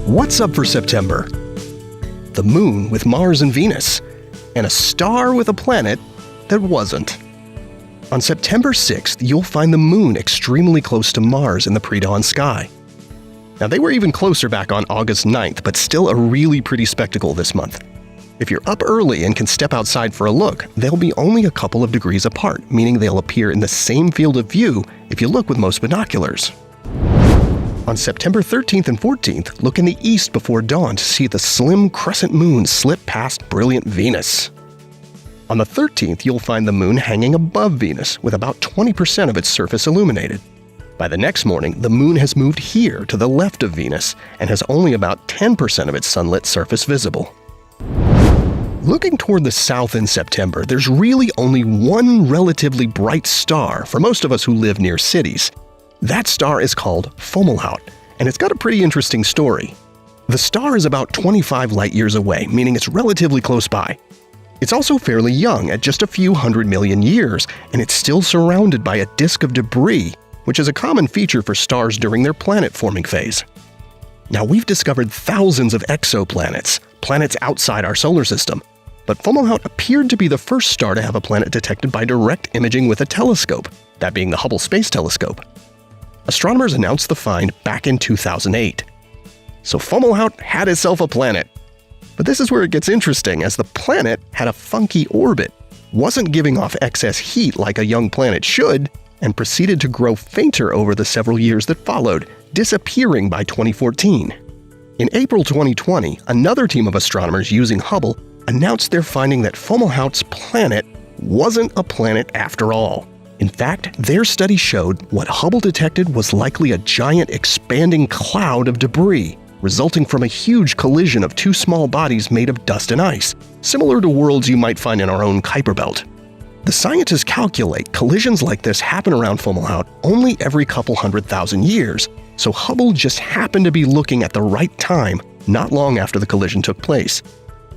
What's up for September? The moon with Mars and Venus, and a star with a planet that wasn't. On September 6th, you'll find the moon extremely close to Mars in the pre-dawn sky. Now, they were even closer back on August 9th, but still a really pretty spectacle this month. If you're up early and can step outside for a look, they'll be only a couple of degrees apart, meaning they'll appear in the same field of view if you look with most binoculars. On September 13th and 14th, look in the east before dawn to see the slim crescent moon slip past brilliant Venus. On the 13th, you'll find the moon hanging above Venus, with about 20% of its surface illuminated. By the next morning, the moon has moved here to the left of Venus and has only about 10% of its sunlit surface visible. Looking toward the south in September, there's really only one relatively bright star for most of us who live near cities. That star is called Fomalhaut, and it's got a pretty interesting story. The star is about 25 light-years away, meaning it's relatively close by. It's also fairly young, at just a few 100 million years, and it's still surrounded by a disk of debris, which is a common feature for stars during their planet-forming phase. Now, we've discovered thousands of exoplanets, planets outside our solar system, but Fomalhaut appeared to be the first star to have a planet detected by direct imaging with a telescope, that being the Hubble Space Telescope. Astronomers announced the find back in 2008. So Fomalhaut had itself a planet. But this is where it gets interesting, as the planet had a funky orbit, wasn't giving off excess heat like a young planet should, and proceeded to grow fainter over the several years that followed, disappearing by 2014. In April 2020, another team of astronomers using Hubble announced their finding that Fomalhaut's planet wasn't a planet after all. In fact, their study showed what Hubble detected was likely a giant expanding cloud of debris, resulting from a huge collision of two small bodies made of dust and ice, similar to worlds you might find in our own Kuiper Belt. The scientists calculate collisions like this happen around Fomalhaut only every couple 100,000 years, so Hubble just happened to be looking at the right time not long after the collision took place.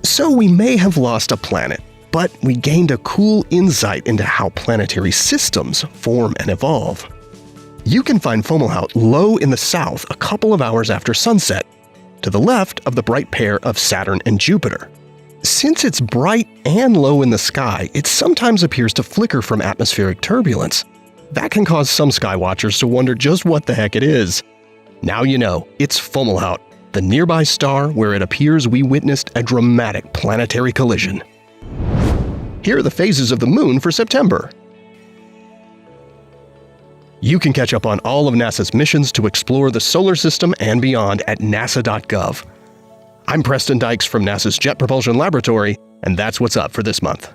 So we may have lost a planet, but we gained a cool insight into how planetary systems form and evolve. You can find Fomalhaut low in the south a couple of hours after sunset, to the left of the bright pair of Saturn and Jupiter. Since it's bright and low in the sky, it sometimes appears to flicker from atmospheric turbulence. That can cause some skywatchers to wonder just what the heck it is. Now you know, it's Fomalhaut, the nearby star where it appears we witnessed a dramatic planetary collision. Here are the phases of the moon for September. You can catch up on all of NASA's missions to explore the solar system and beyond at nasa.gov. I'm Preston Dykes from NASA's Jet Propulsion Laboratory, and that's what's up for this month.